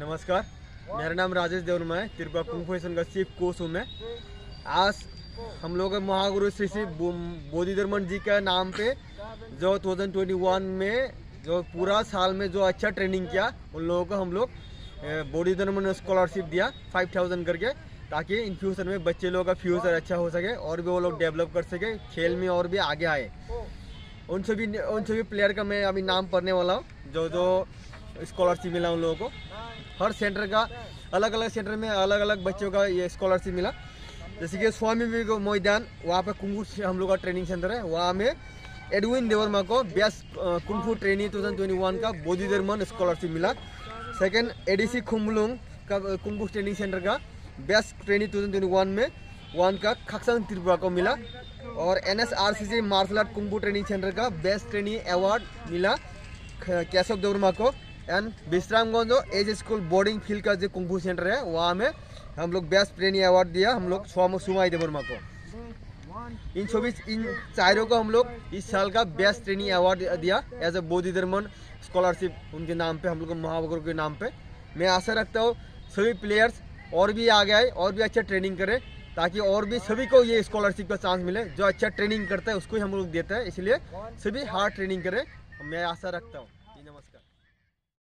नमस्कार, मेरा नाम राजेश देवरमा है। त्रिपुरा कुंग फू एसोसिएशन का चीफ कोच हूँ मैं। आज हम लोग महागुरु श्री श्री बोधिधर्मन जी का नाम पे जो 2021 में जो पूरा साल में जो अच्छा ट्रेनिंग किया, उन लोगों को हम लोग बोधिधर्मन स्कॉलरशिप दिया 5000 करके, ताकि इन फ्यूचर में बच्चे लोगों का फ्यूचर अच्छा हो सके और भी वो लोग डेवलप कर सके, खेल में और भी आगे आए। उन सभी प्लेयर का मैं अभी नाम पढ़ने वाला हूँ जो स्कॉलरशिप मिला उन लोगों को। हर सेंटर का अलग अलग सेंटर में अलग अलग बच्चों का ये स्कॉलरशिप मिला। जैसे कि स्वामी विवेक मैदान, वहाँ पे कुंग फू हम लोग का ट्रेनिंग सेंटर है, वहाँ में एडविन देवर्मा को बेस्ट कुंग फू ट्रेनिंग 2021 का बोधिधर्मन स्कॉलरशिप मिला। सेकंड एडीसी खुम्बुलुंग का कुंग फू ट्रेनिंग सेंटर का बेस्ट ट्रेनिंग 2021 में वन का खक्संग त्रिपुरा को मिला। और NSRCC martial art kung fu training centre का बेस्ट ट्रेनिंग अवार्ड मिला केशव देवर्मा को। एंड विश्रामगंज एज स्कूल बोर्डिंग फील्ड का जो कुंग फू सेंटर है, वहाँ में हम लोग बेस्ट ट्रेनिंग अवार्ड दिया हम लोग सुमाई देवर्मा को। इन चारों को हम लोग इस साल का बेस्ट ट्रेनिंग अवार्ड दिया एज ए बोधिधर्मन स्कॉलरशिप उनके नाम पे, हम लोग महागुरु के नाम पे। मैं आशा रखता हूँ सभी प्लेयर्स और भी आगे आए और भी अच्छा ट्रेनिंग करें, ताकि और भी सभी को ये स्कॉलरशिप का चांस मिले। जो अच्छा ट्रेनिंग करता है उसको ही हम लोग देते हैं, इसलिए सभी हार्ड ट्रेनिंग करें, मैं आशा रखता हूँ।